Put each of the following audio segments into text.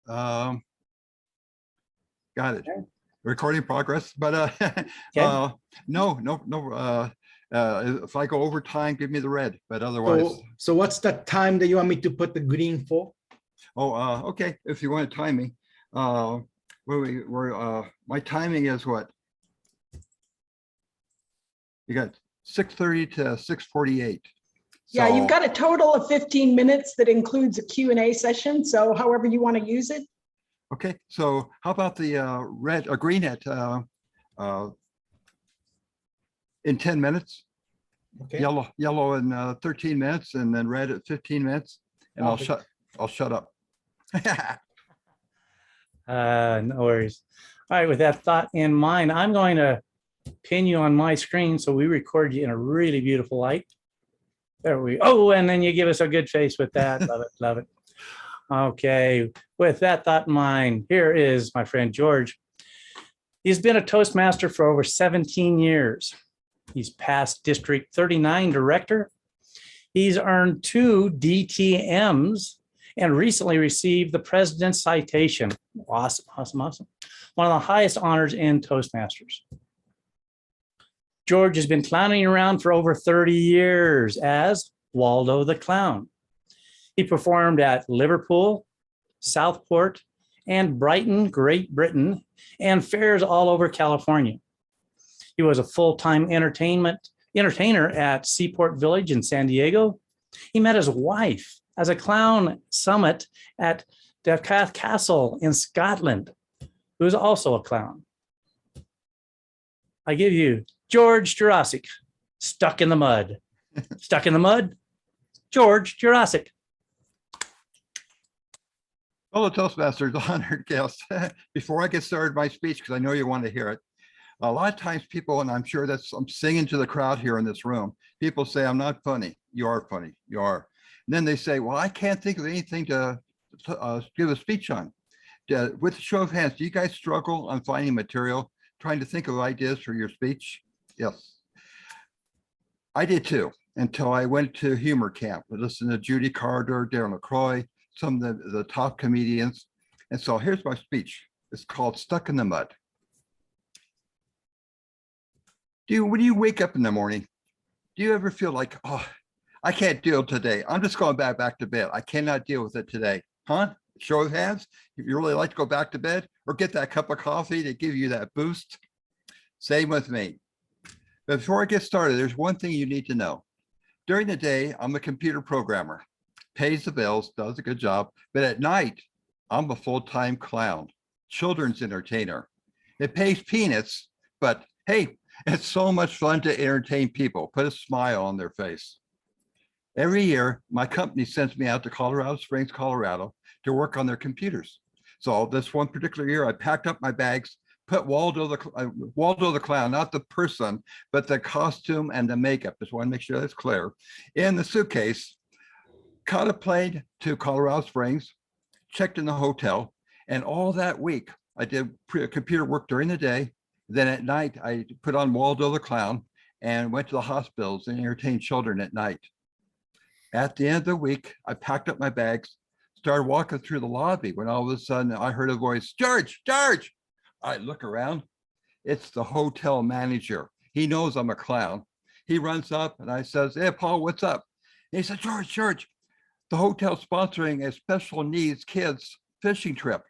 Um, got it. Okay. Recording progress, but Okay. no. If I go over time, give me the red, but otherwise. So what's the time that you want me to put the green for? Oh, okay. If you want to time me, my timing is what? You got 6:30 to 6:48. Yeah, So, you've got a total of 15 minutes that includes a Q&A session. So however you want to use it. okay. So how about the red or green at in 10 minutes? Okay. Yellow in 13 minutes, and then red at 15 minutes, and I'll shut up. No worries. All right, with that thought in mind, I'm going to pin you on my screen so we record you in a really beautiful light. There we go. Oh, and then you give us a good face with that. Love it, love it. Okay, with that thought in mind, here is my friend George. He's been a Toastmaster for over 17 years. He's past District 39 Director. He's earned 2 DTMs and recently received the President's Citation. Awesome, awesome, awesome. One of the highest honors in Toastmasters. George has been clowning around for over 30 years as Waldo the Clown. He performed at Liverpool, Southport, and Brighton, Great Britain, and fairs all over California. He was a full-time entertainer at Seaport Village in San Diego. He met his wife as a clown summit at the Castle in Scotland, who's also a clown. I give you George Jarosik, Stuck in the Mud. Stuck in the Mud, George Jarosik. Hello, Toastmasters, honored guests. Before I get started my speech, because I know you want to hear it, a lot of times people, and I'm sure I'm singing to the crowd here in this room, people say, I'm not funny. You are funny. You are. And then they say, well, I can't think of anything to give a speech on. With a show of hands, do you guys struggle on finding material, trying to think of ideas for your speech? Yes. I did too, until I went to humor camp. I listened to Judy Carter, Darren LaCroix, some of the top comedians. And so here's my speech. It's called Stuck in the Mud. When you wake up in the morning, do you ever feel like, oh, I can't deal today. I'm just going back to bed. I cannot deal with it today. Huh? Show of hands. If you really like to go back to bed or get that cup of coffee to give you that boost, same with me. But before I get started, there's one thing you need to know. During the day, I'm a computer programmer, pays the bills, does a good job. But at night, I'm a full-time clown, children's entertainer. It pays peanuts, but hey, it's so much fun to entertain people, put a smile on their face. Every year, my company sends me out to Colorado Springs, Colorado to work on their computers. So this one particular year, I packed up my bags, put Waldo the Clown, not the person, but the costume and the makeup, just want to make sure that's clear, in the suitcase, caught a plane to Colorado Springs, checked in the hotel, and all that week, I did computer work during the day. Then at night, I put on Waldo the Clown and went to the hospitals and entertained children at night. At the end of the week, I packed up my bags, started walking through the lobby when all of a sudden I heard a voice, George, George. I look around, it's the hotel manager. He knows I'm a clown. He runs up and I says, hey, Paul, what's up? And he said, George, the hotel's sponsoring a special needs kids fishing trip.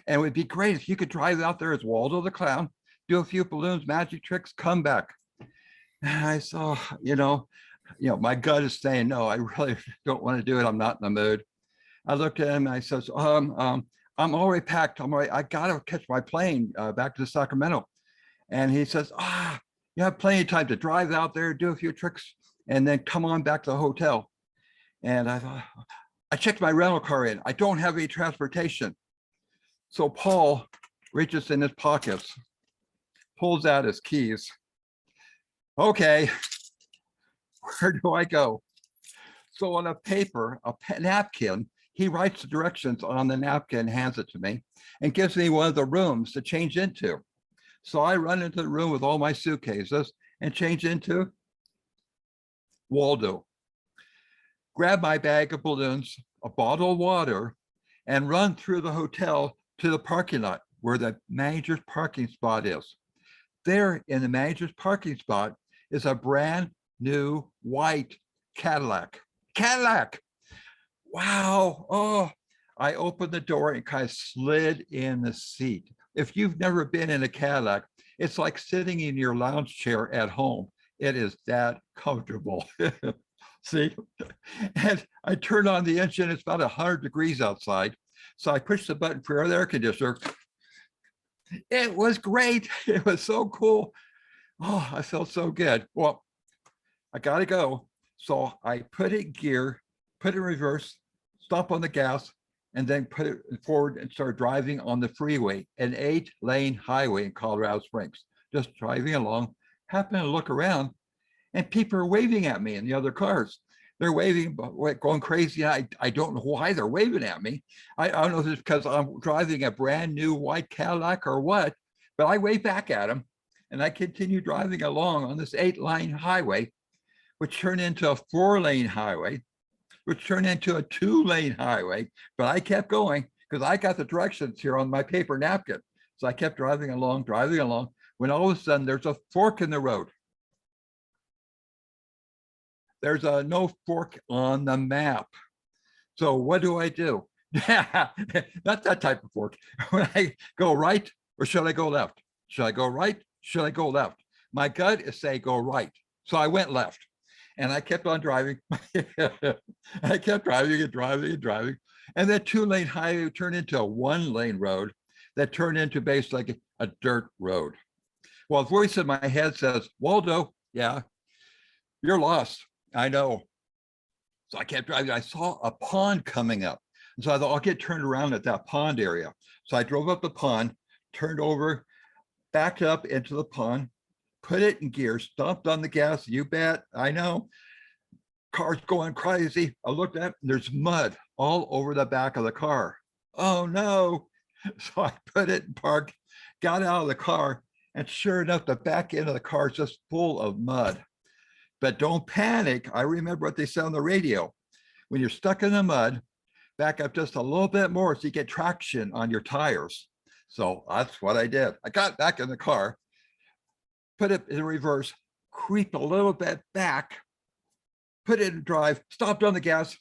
And it would be great if you could drive out there as Waldo the Clown, do a few balloons, magic tricks, come back. And I saw, my gut is saying, no, I really don't want to do it. I'm not in the mood. I looked at him and I says, I'm already packed. I got to catch my plane back to Sacramento. And he says, you have plenty of time to drive out there, do a few tricks, and then come on back to the hotel. And I thought, I checked my rental car in. I don't have any transportation. So Paul reaches in his pockets, pulls out his keys. Okay, where do I go? So on a paper, a napkin, he writes the directions on the napkin, hands it to me, and gives me one of the rooms to change into. So I run into the room with all my suitcases and change into Waldo. Grab my bag of balloons, a bottle of water, and run through the hotel to the parking lot where the manager's parking spot is. There in the manager's parking spot is a brand new white Cadillac. Cadillac. Wow. Oh, I opened the door and kind of slid in the seat. If you've never been in a Cadillac, it's like sitting in your lounge chair at home. It is that comfortable. See, and I turned on the engine. It's about 100 degrees outside. So I pushed the button for the air conditioner. It was great. It was so cool. Oh, I felt so good. Well, I got to go. So I put it in gear, put it in reverse, stop on the gas, and then put it forward and start driving on the freeway, an 8-lane highway in Colorado Springs. Just driving along, happened to look around, and people are waving at me in the other cars. They're waving, going crazy. I don't know why they're waving at me. I don't know if it's because I'm driving a brand new white Cadillac or what, but I wave back at them, and I continue driving along on this 8-lane highway, which turned into a 4-lane highway, which turned into a 2-lane highway. But I kept going because I got the directions here on my paper napkin. So I kept driving along, when all of a sudden there's a fork in the road. There's no fork on the map. So what do? Not that type of fork. When I go right, or should I go left? Should I go right? Should I go left? My gut is saying go right. So I went left. And I kept on driving. I kept driving and driving and driving. And that 2-lane highway turned into a 1-lane road that turned into basically a dirt road. Well, a voice in my head says, Waldo, yeah, you're lost. I know. So I kept driving. I saw a pond coming up. And so I thought I'll get turned around at that pond area. So I drove up the pond, turned over, backed up into the pond, put it in gear, stomped on the gas. You bet. I know. Car's going crazy. I looked at it, and there's mud all over the back of the car. Oh no. So I put it in park, got out of the car, and sure enough, the back end of the car is just full of mud. But don't panic. I remember what they said on the radio. When you're stuck in the mud, back up just a little bit more so you get traction on your tires. So that's what I did. I got back in the car, put it in reverse, creeped a little bit back, put it in drive, stopped on the gas.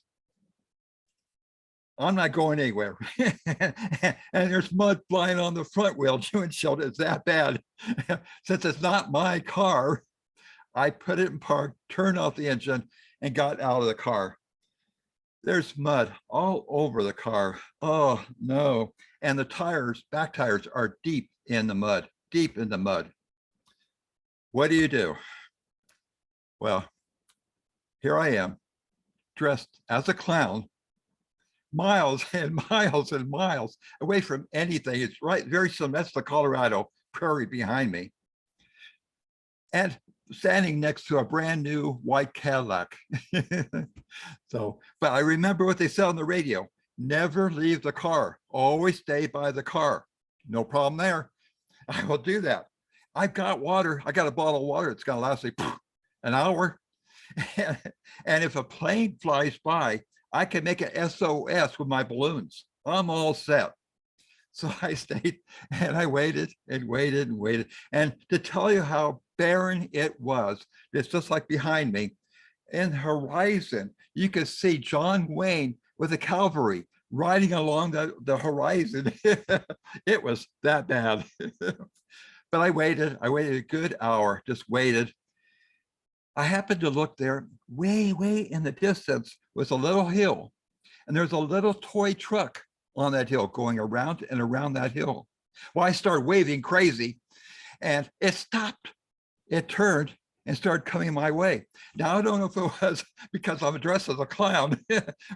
I'm not going anywhere. And there's mud flying on the front windshield. It's that bad. Since it's not my car, I put it in park, turned off the engine, and got out of the car. There's mud all over the car. Oh no. And the tires, back tires, are deep in the mud, deep in the mud. What do? Well, here I am, dressed as a clown, miles and miles and miles away from anything. It's right, very similar. That's the Colorado prairie behind me. And standing next to a brand new white Cadillac. So, but I remember what they said on the radio. Never leave the car. Always stay by the car. No problem there. I will do that. I've got water. I got a bottle of water. It's going to last like an hour. And if a plane flies by, I can make an SOS with my balloons. I'm all set. So I stayed and I waited and waited and waited. And to tell you how barren it was, it's just like behind me in the horizon, you could see John Wayne with the cavalry riding along the horizon. It was that bad. But I waited a good hour, just waited. I happened to look there, way in the distance was a little hill, and there's a little toy truck on that hill going around and around that hill. Well, I started waving crazy, and it stopped. It turned and started coming my way. Now, I don't know if it was because I'm dressed as a clown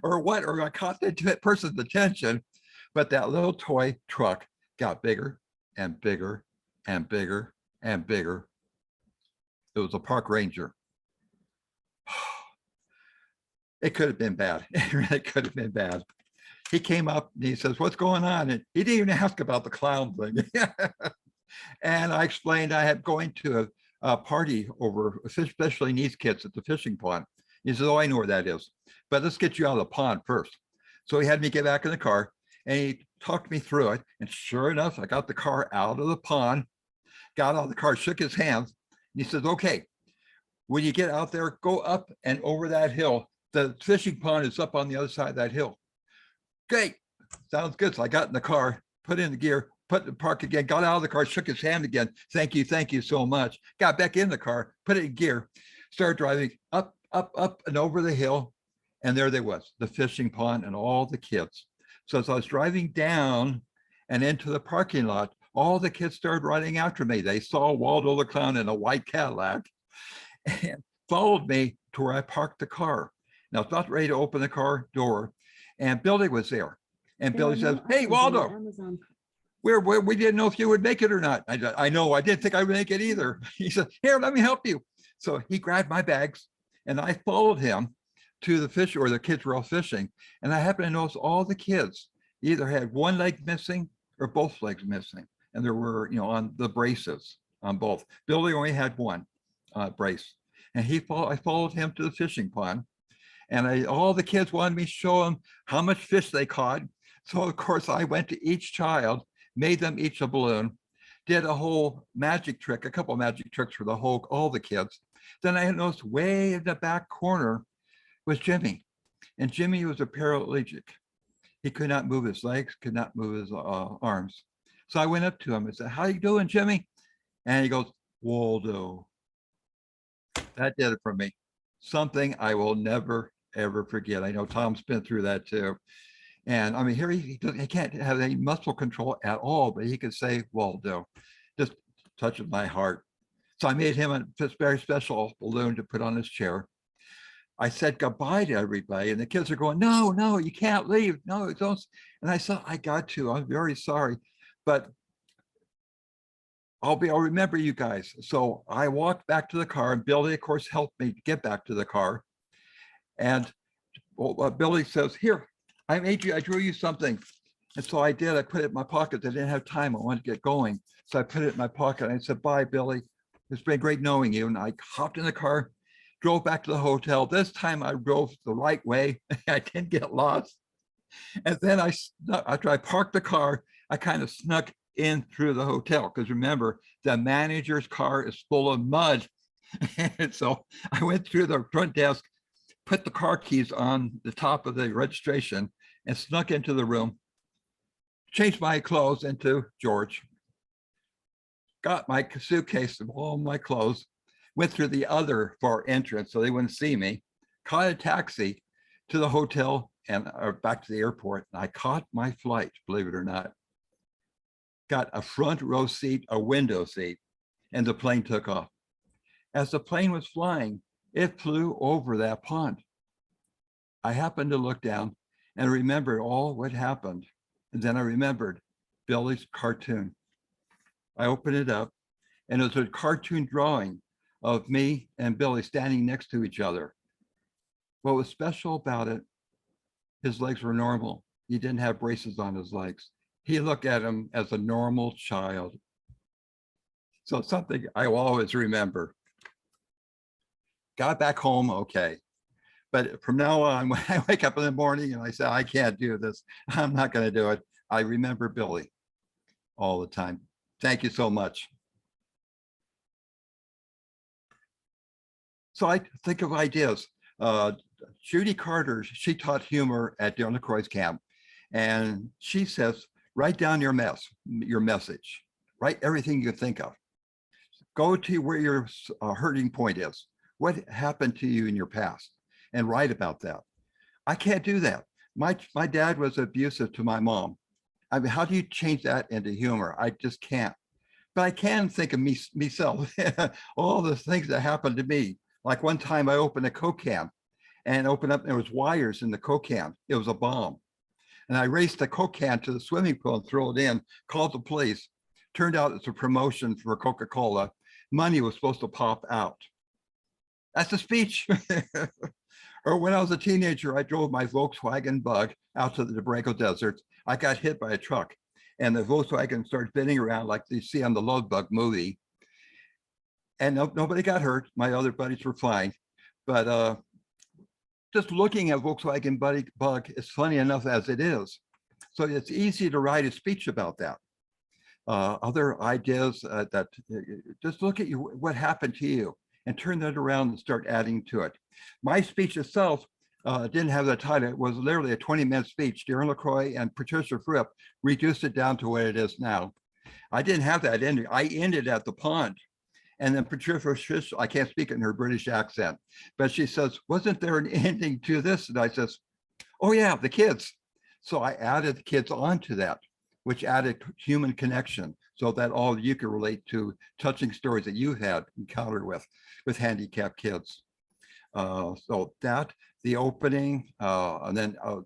or what, or I caught the person's attention, but that little toy truck got bigger and bigger and bigger and bigger. It was a park ranger. It could have been bad. It really could have been bad. He came up and he says, "What's going on?" And he didn't even ask about the clown thing. And I explained I had going to a party over especially needs kids at the fishing pond. He says, "Oh, I know where that is, but let's get you out of the pond first." So he had me get back in the car, And he talked me through it. And sure enough, I got the car out of the pond, got out of the car, shook his hands. And he says, okay, when you get out there, go up and over that hill. The fishing pond is up on the other side of that hill. Great. Sounds good. So I got in the car, put in the gear, put in the park again, got out of the car, shook his hand again. Thank you so much. Got back in the car, put it in gear, started driving up, and over the hill. And there they was, the fishing pond and all the kids. So as I was driving down and into the parking lot, all the kids started running after me. They saw Waldo the Clown in a white Cadillac and followed me to where I parked the car. Now, I was about ready to open the car door, and Billy was there. And Billy says, hey, Waldo, we didn't know if you would make it or not. I know, I didn't think I would make it either. He said, here, let me help you. So he grabbed my bags and I followed him to the fish, or the kids were all fishing. And I happened to notice all the kids either had one leg missing or both legs missing. And there were, on the braces on both. Billy only had one brace. And I followed him to the fishing pond. And all the kids wanted me to show them how much fish they caught. So of course I went to each child, made them each a balloon, did a whole magic trick, a couple of magic tricks for all the kids. Then I noticed way in the back corner was Jimmy. And Jimmy was a paraplegic. He could not move his legs, could not move his arms. So I went up to him and said, how you doing, Jimmy? And he goes, Waldo. That did it for me. Something I will never, ever forget. I know Tom's been through that too. And I mean, here he can't have any muscle control at all, but he could say, Waldo, just touches my heart. So I made him a very special balloon to put on his chair. I said goodbye to everybody, and the kids are going, no, you can't leave. No, don't. And I said, I got to. I'm very sorry, but I'll remember you guys. So I walked back to the car, and Billy, of course, helped me get back to the car. And Billy says, here, I drew you something. And so I did. I put it in my pocket. I didn't have time. I wanted to get going. So I put it in my pocket. And I said, bye, Billy. It's been great knowing you. And I hopped in the car, drove back to the hotel. This time I drove the right way. I didn't get lost. And then after I parked the car, I kind of snuck in through the hotel, because remember, the manager's car is full of mud. And so I went through the front desk, put the car keys on the top of the registration, and snuck into the room, changed my clothes into George, got my suitcase of all my clothes, went through the other far entrance so they wouldn't see me, caught a taxi to the hotel and back to the airport. And I caught my flight, believe it or not. Got a front row seat, a window seat, and the plane took off. As the plane was flying, it flew over that pond. I happened to look down and remembered all what happened. And then I remembered Billy's cartoon. I opened it up, and it was a cartoon drawing of me and Billy standing next to each other. What was special about it, his legs were normal. He didn't have braces on his legs. He looked at him as a normal child. So something I will always remember. Got back home, okay. But from now on, when I wake up in the morning and I say, I can't do this, I'm not going to do it, I remember Billy all the time. Thank you so much. So I think of ideas. Judy Carter, she taught humor at Dale LaCroix's camp. And she says, write down your message, write everything you think of. Go to where your hurting point is. What happened to you in your past? And write about that. I can't do that. My dad was abusive to my mom. I mean, how do you change that into humor? I just can't. But I can think of myself, all the things that happened to me. Like one time I opened a Coke can and opened up, there was wires in the Coke can. It was a bomb. And I raced the Coke can to the swimming pool and threw it in, called the police. Turned out it's a promotion for Coca-Cola. Money was supposed to pop out. That's a speech. Or when I was a teenager, I drove my Volkswagen Bug out to the Durango Desert. I got hit by a truck, and the Volkswagen started spinning around like you see on the Love Bug movie. And nobody got hurt. My other buddies were fine. But just looking at Volkswagen Bug is funny enough as it is. So it's easy to write a speech about that. Other ideas that just look at what happened to you and turn that around and start adding to it. My speech itself didn't have the title. It was literally a 20-minute speech. Darren LaCroix and Patricia Fripp reduced it down to what it is now. I didn't have that ending. I ended at the pond. And then Patricia, I can't speak in her British accent, but she says, wasn't there an ending to this? And I says, oh yeah, the kids. So I added the kids onto that, which added human connection so that all of you could relate to touching stories that you had encountered with handicapped kids. So that, the opening, and then going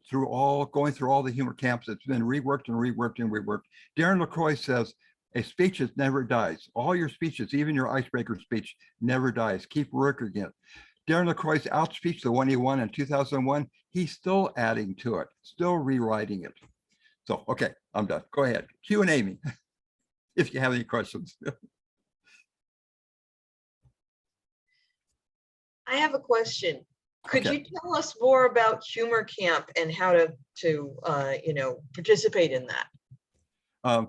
through all the humor camps, it's been reworked and reworked and reworked. Darren LaCroix says, a speech never dies. All your speeches, even your icebreaker speech, never dies. Keep working it. Darren LaCroix's out speech, the one he won in 2001, he's still adding to it, still rewriting it. So, okay, I'm done. Go ahead. Q&A me if you have any questions. I have a question. Could Okay. you tell us more about humor camp and how to participate in that?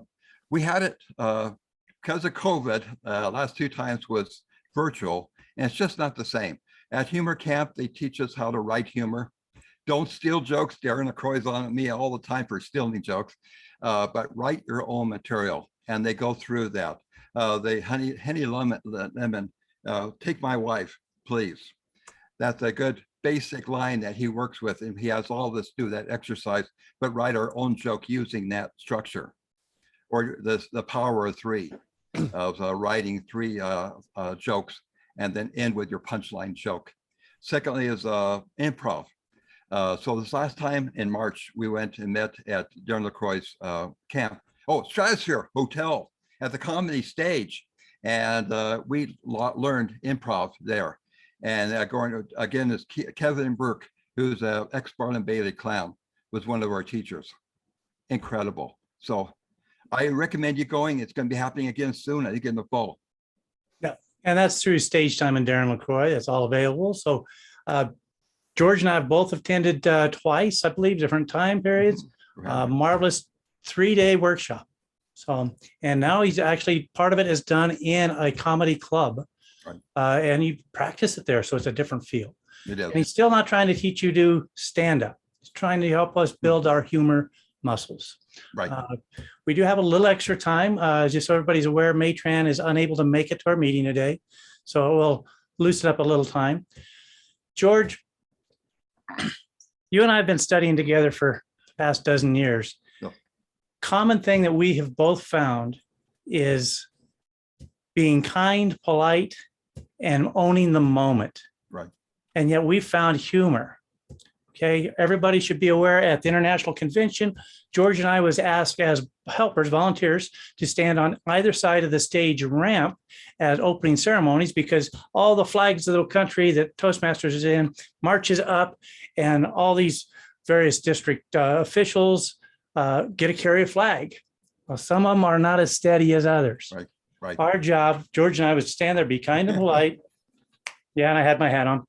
We had it because of COVID. Last 2 times was virtual, and it's just not the same. At humor camp, they teach us how to write humor. Don't steal jokes. Darren LaCroix's on me all the time for stealing jokes, but write your own material. And they go through that. Henny Lemon, take my wife, please. That's a good basic line that he works with. And he has all this do that exercise, but write our own joke using that structure. Or the power of 3 of writing 3 jokes and then end with your punchline joke. Secondly is improv. So this last time in March, we went and met at Darren LaCroix's camp. Oh, Stratosphere Hotel at the Comedy Stage. And we learned improv there. And going again is Kevin Burke, who's an ex-Barnum Bailey clown, was one of our teachers. Incredible. So I recommend you going. It's going to be happening again soon, I think in the fall. Yeah, and that's through Stage Time and Darren LaCroix. That's all available. So George and I have both attended twice, I believe, different time periods. Marvelous 3-day workshop. So, and now he's actually, part of it is done in a comedy club. Right. And you practice it there. So it's a different feel. It is. And he's still not trying to teach you to stand up. He's trying to help us build our humor muscles. Right. We do have a little extra time. Just so everybody's aware, Matran is unable to make it to our meeting today. So we'll loosen up a little time. George, you and I have been studying together for the past dozen years. No. Common thing that we have both found is being kind, polite, and owning the moment. Right. And yet we found humor. Okay, everybody should be aware at the International Convention, George and I was asked as helpers, volunteers, to stand on either side of the stage ramp at opening ceremonies because all the flags of the country that Toastmasters is in marches up and all these various district officials get to carry a flag. Well, some of them are not as steady as others. Right, right. Our job, George and I would stand there, be kind and polite. Yeah, and I had my hat on.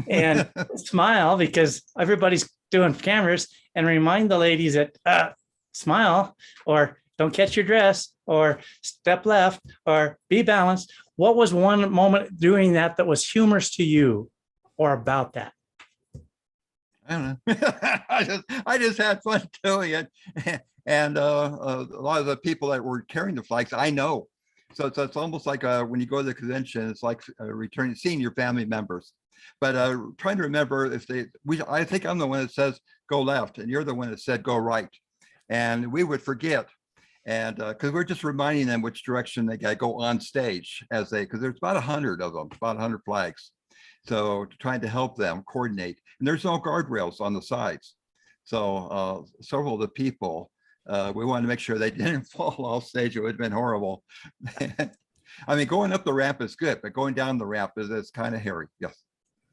And smile because everybody's doing cameras and remind the ladies that smile or don't catch your dress or step left or be balanced. What was one moment doing that was humorous to you or about that? I don't know. I just had fun doing it. And a lot of the people that were carrying the flags, I know. So it's almost like when you go to the convention, it's like seeing your family members. But trying to remember if I think I'm the one that says go left and you're the one that said go right. And we would forget. And because we're just reminding them which direction they got to go on stage because there's about 100 of them, about 100 flags. So trying to help them coordinate. And there's no guardrails on the sides. So several of the people, we wanted to make sure they didn't fall off stage. It would have been horrible. I mean, going up the ramp is good, but going down the ramp is kind of hairy. Yes.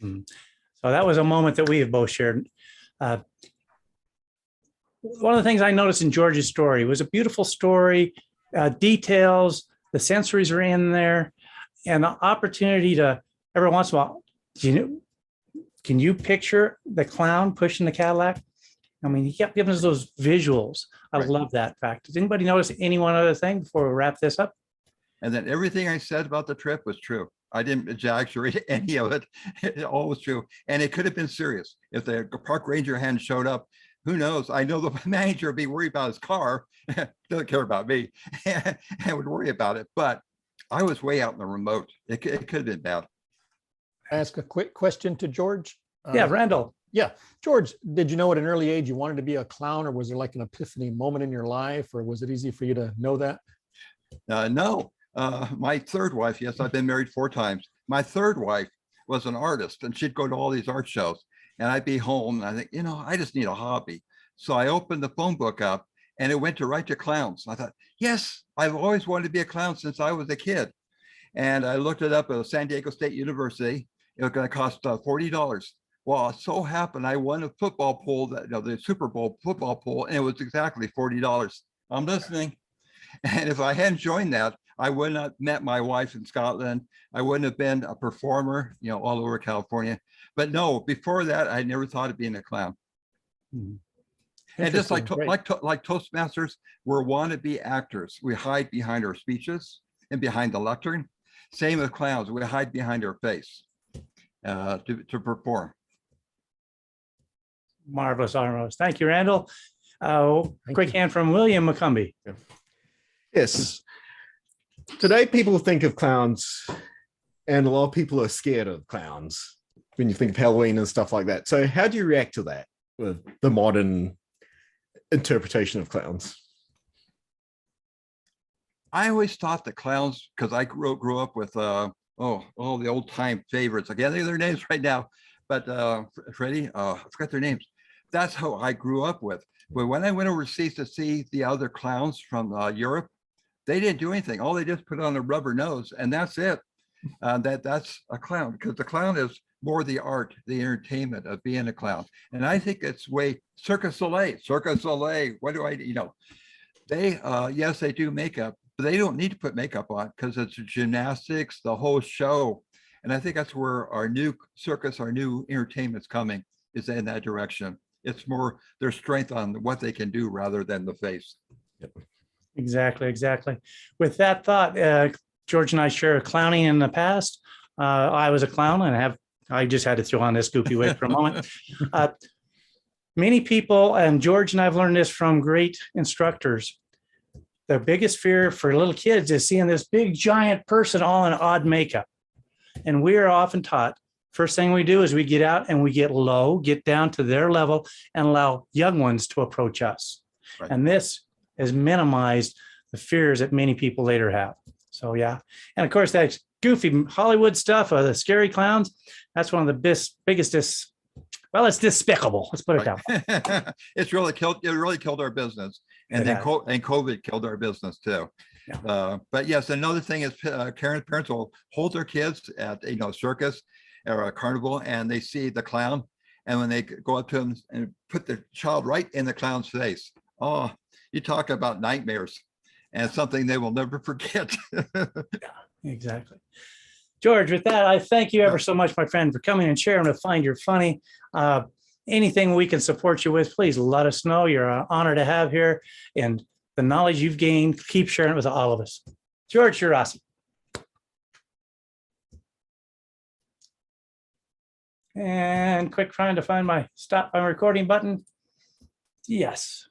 So that was a moment that we have both shared. One of the things I noticed in George's story was a beautiful story, details, the sensories are in there, and the opportunity to every once in a while, can you picture the clown pushing the Cadillac? I mean, he kept giving us those visuals. I Right. love that fact. Does anybody notice any one other thing before we wrap this up? And then everything I said about the trip was true. I didn't exaggerate any of it. It all was true. And it could have been serious. If the park ranger hadn't showed up, who knows? I know the manager would be worried about his car, doesn't care about me, and would worry about it. But I was way out in the remote. It could have been bad. Ask a quick question to George. Yeah, Randall. Yeah, George, did you know at an early age you wanted to be a clown, or was there like an epiphany moment in your life, or was it easy for you to know that? No, my third wife, yes, I've been married 4 times. My third wife was an artist, and she'd go to all these art shows, and I'd be home, and I think, I just need a hobby. So I opened the phone book up, and it went right to clowns. I thought, yes, I've always wanted to be a clown since I was a kid. And I looked it up at San Diego State University. It was going to cost $40. Well, it so happened I won a football pool, the Super Bowl football pool, and it was exactly $40. I'm listening. And if I hadn't joined that, I would not met my wife in Scotland. I wouldn't have been a performer, all over California. But no, before that, I never thought of being a clown. And just like Interesting, great. Toastmasters, we're wannabe actors. We hide behind our speeches and behind the lectern. Same with clowns. We hide behind our face to perform. Marvelous, marvelous. Thank you, Randall. Thank Quick you. hand from William McCumbee. Yes. Today, people think of clowns, and a lot of people are scared of clowns when you think of Halloween and stuff like that. So, how do you react to that with the modern interpretation of clowns? I always thought the clowns, because I grew up with all the old time favorites. I can't think of their names right now, but Freddie, I forgot their names. That's how I grew up with. But when I went overseas to see the other clowns from Europe, they didn't do anything. All they just put on a rubber nose, and that's it. That's a clown, because the clown is more the art, the entertainment of being a clown. And I think it's way Circus Soleil. What do I, they, yes, they do makeup, but they don't need to put makeup on because it's gymnastics, the whole show. And I think that's where our new circus, our new entertainment's coming, is in that direction. It's more their strength on what they can do rather than the face. Exactly, exactly. With that thought, George and I share clowning in the past. I was a clown, and I just had to throw on this goofy wig for a moment. Many people, and George and I have learned this from great instructors, the biggest fear for little kids is seeing this big giant person all in odd makeup. And we are often taught, first thing we do is we get out and we get low, get down to their level, and allow young ones to approach us. Right. And this has minimized the fears that many people later have. So yeah. And of course, that goofy Hollywood stuff, the scary clowns, that's one of the biggest, it's despicable. Let's put it that way. It really killed our business. And then COVID killed our business too. Yeah. But yes, another thing is parents will hold their kids at circus or a carnival, and they see the clown, and when they go up to them and put the child right in the clown's face, oh, you talk about nightmares, and something they will never forget. Exactly. George, with that, I thank you ever so much, my friend, for coming and sharing with Find Your Funny. Anything we can support you with, please let us know. You're an honor to have here, and the knowledge you've gained, keep sharing it with all of us. George, you're awesome. And quick trying to find my stop my recording button. Yes.